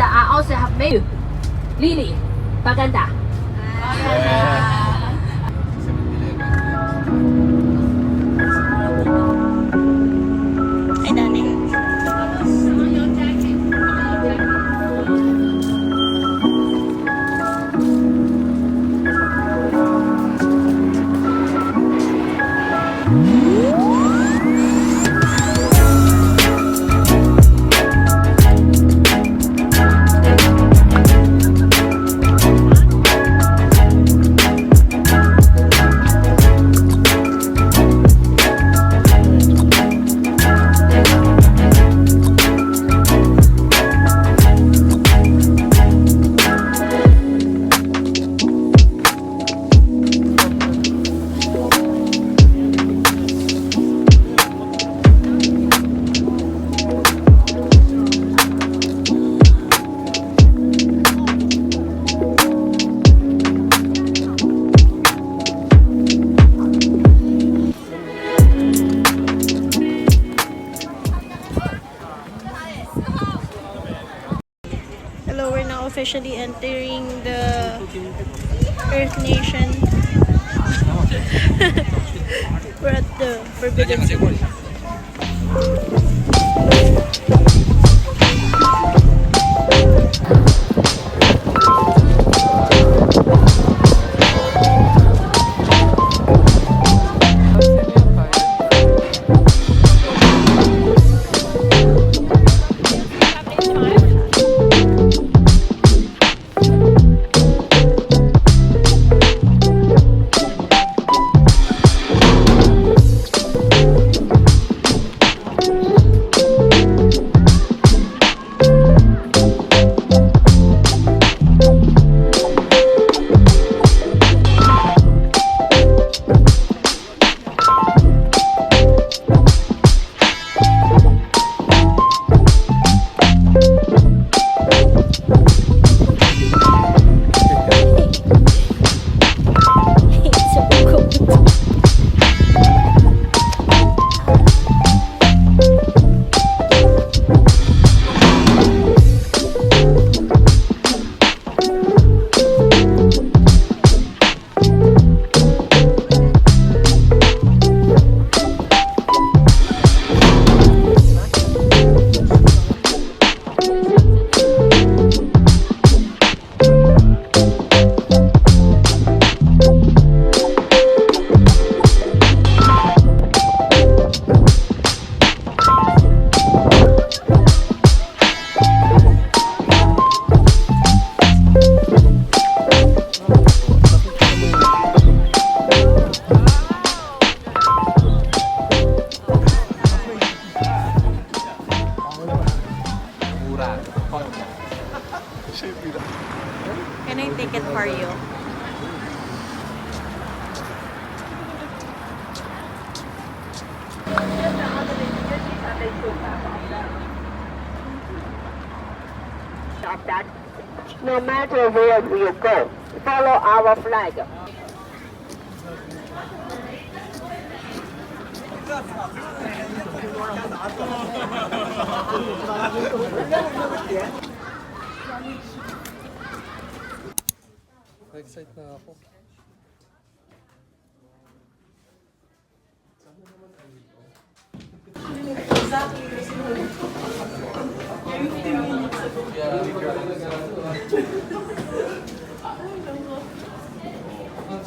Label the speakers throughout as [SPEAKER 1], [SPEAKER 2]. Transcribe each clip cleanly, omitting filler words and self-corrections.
[SPEAKER 1] are also have made Lily Baganda.
[SPEAKER 2] Hi, darling. Hello, we're now officially entering the Earth Nation. We're at the Forbidden City. Can I take it for you?
[SPEAKER 1] That no matter where we go, follow our flag.
[SPEAKER 3] Excited na ako.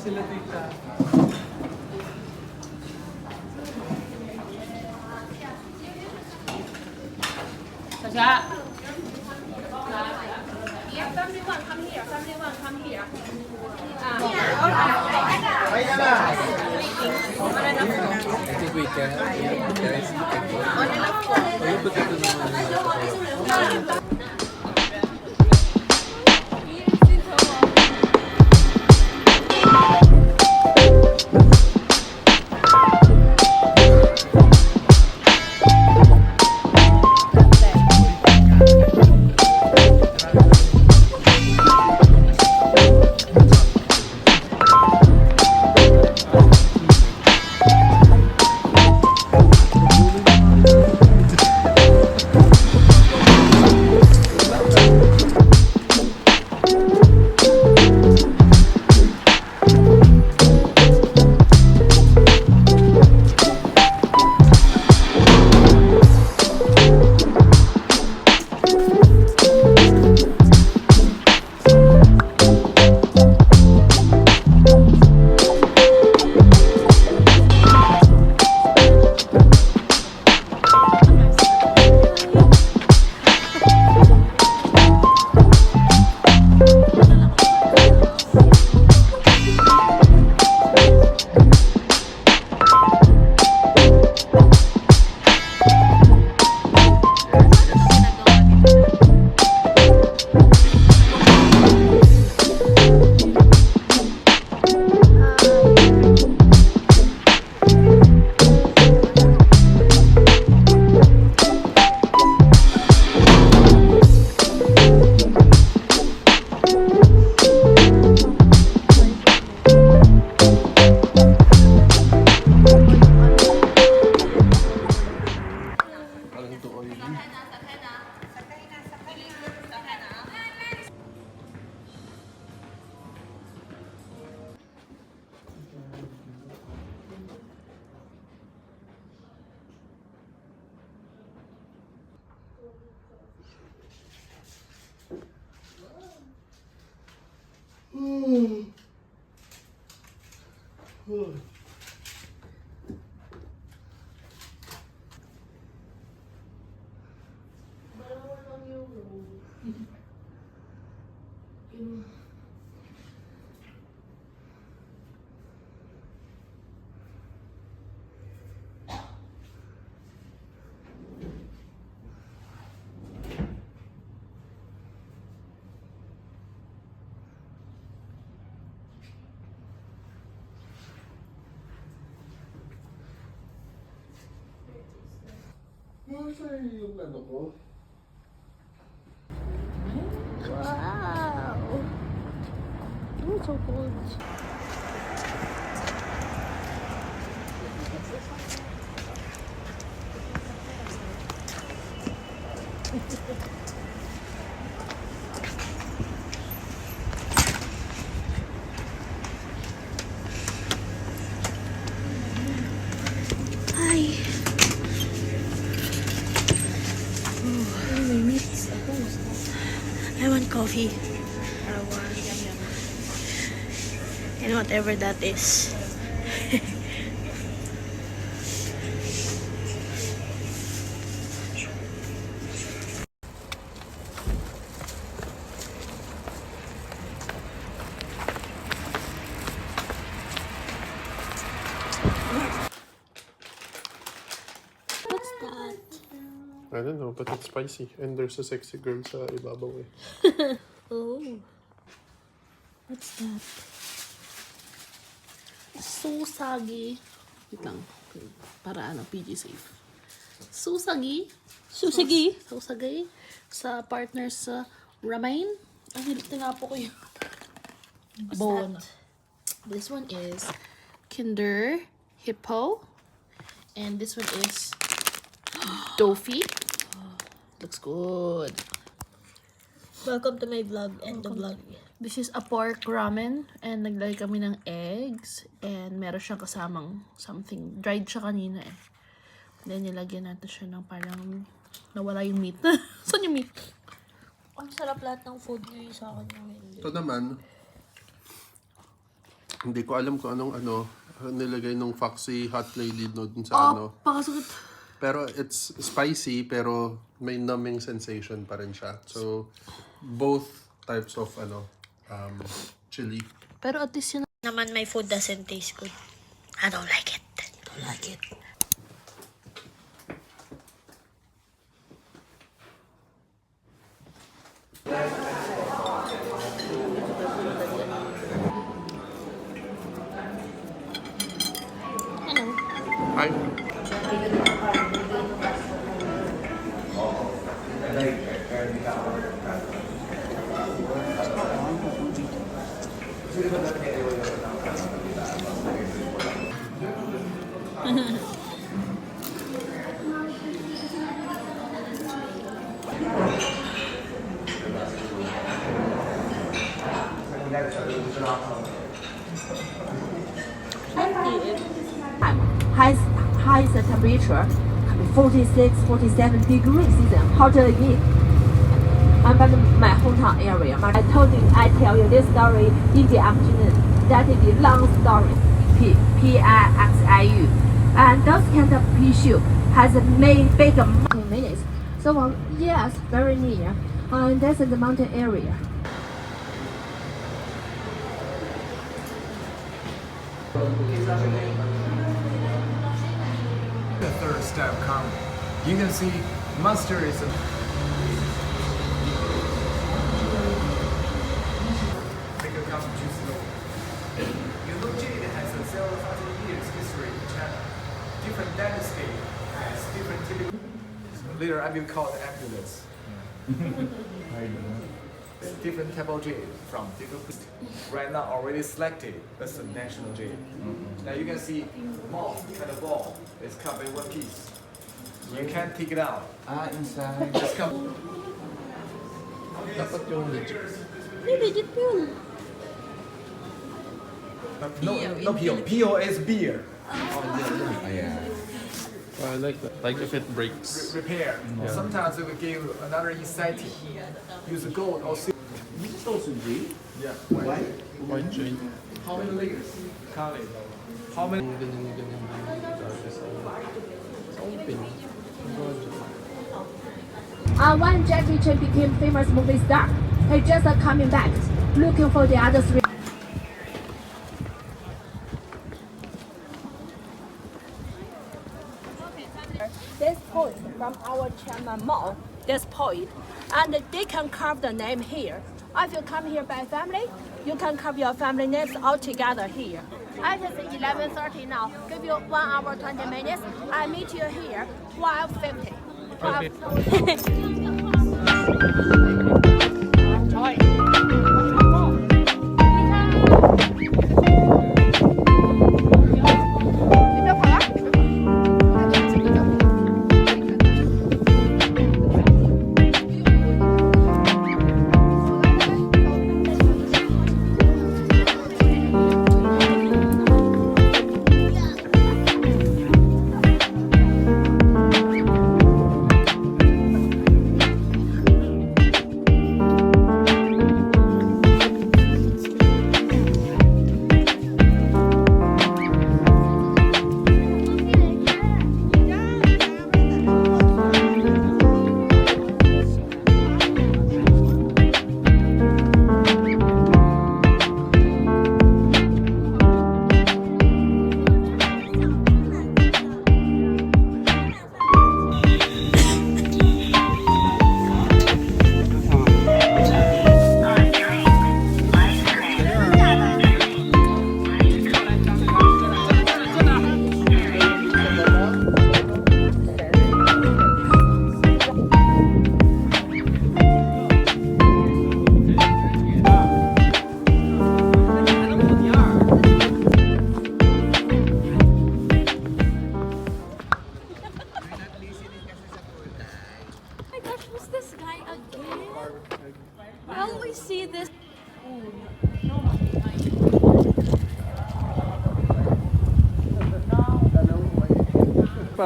[SPEAKER 3] Sila tita.
[SPEAKER 1] Sasha. Everyone come here. Everyone come here.
[SPEAKER 3] I think we can. Guys, you can go. Oh, put it in the yung ano ko.
[SPEAKER 2] Wow! Oh, so cold. Hi! I want coffee. And whatever that is. What's that?
[SPEAKER 3] I don't know, but it's spicy. And there's a sexy girl sa ibabaw eh.
[SPEAKER 2] Oh. What's that? Susagi. Wait lang. Para ano, PG safe. Susagi. Susagi? Susagi. Sa partners sa ramen. Ang hilig na po ko yun. Bone. This one is Kinder Hippo. And this one is Dofi. Looks good.
[SPEAKER 4] Welcome to my vlog and the vlog.
[SPEAKER 2] This is a pork ramen and naglagay kami ng eggs and meron siyang kasamang something. Dried siya kanina eh. Then nilagyan natin siya ng parang nawala yung meat. Saan yung meat?
[SPEAKER 4] Ang sarap lahat ng food niyo sa akin yung hindi.
[SPEAKER 3] Ito naman, hindi ko alam kung anong nilagay nung Foxy Hot Lady dun sa ano.
[SPEAKER 2] Pakasakit.
[SPEAKER 3] Pero it's spicy, pero may numbing sensation pa rin siya. So, both types of chili.
[SPEAKER 2] Pero at least yun.
[SPEAKER 4] Naman my food doesn't taste good. I don't like it.
[SPEAKER 2] Don't like it. Hello.
[SPEAKER 3] Hi.
[SPEAKER 1] Highest temperature 46, 47 degrees is hotter again. I'm back in my hometown area. I tell you this story in the afternoon. That is a long story. Pixiu. And those kind of issue has made big mountain minutes. So yes, very near. And that's the mountain area.
[SPEAKER 5] The third step coming. You can see mustard is a make a juice low. You know Jade has a 7,000 years history in China. Different dynasty has different typical. Later I will call the ambulance. Different type of jade from different right now already selected as the national jade. Now you can see moth kind of ball is covered in one piece. You can't take it out.
[SPEAKER 3] Inside.
[SPEAKER 5] Just come.
[SPEAKER 3] Dapat yung legit.
[SPEAKER 2] Legit yun.
[SPEAKER 5] No PO. PO is beer.
[SPEAKER 3] I like that. Like if it breaks.
[SPEAKER 5] Repair. Sometimes it will give another incentive. Use gold or silver. Yeah.
[SPEAKER 3] White jade.
[SPEAKER 5] How many layers? Count it. How many?
[SPEAKER 1] When Jackie Chan became famous movie star, he just coming back, looking for the other three. This point from our Tiananmen Mall, this point, and they can carve the name here. If you come here by family, you can carve your family names all together here. It is 11:30 now. Give you 1 hour 20 minutes. I meet you here 12:50.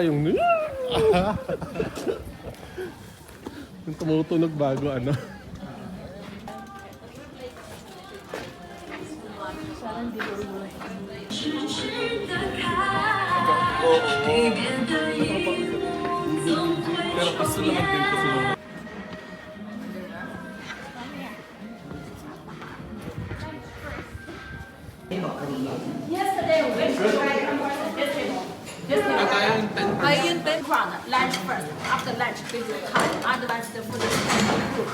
[SPEAKER 3] 'Yung yung tumutunog bago ano.
[SPEAKER 5] Pero gusto naman din ko sila.
[SPEAKER 1] Yesterday we went to this table. I intend lunch first. After lunch, we will come. Otherwise, the food is good.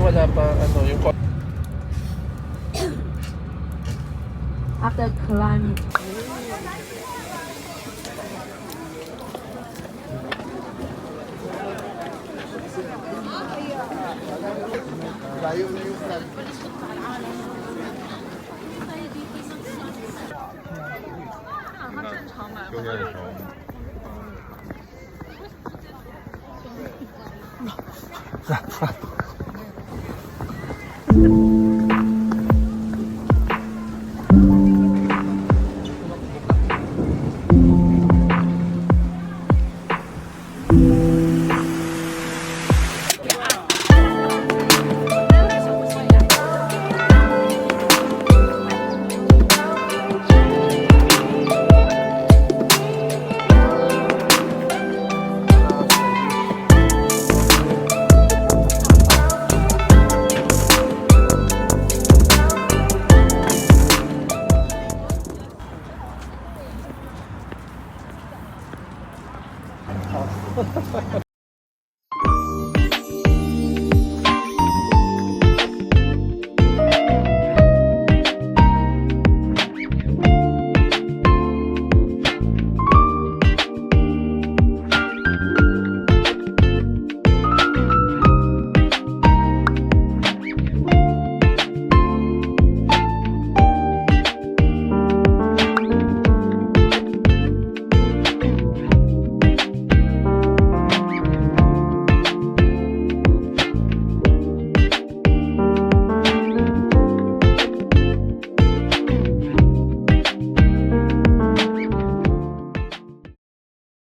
[SPEAKER 3] Wala pa ano yung
[SPEAKER 1] After climbing.
[SPEAKER 3] layo na yung flag.
[SPEAKER 2] Thank you.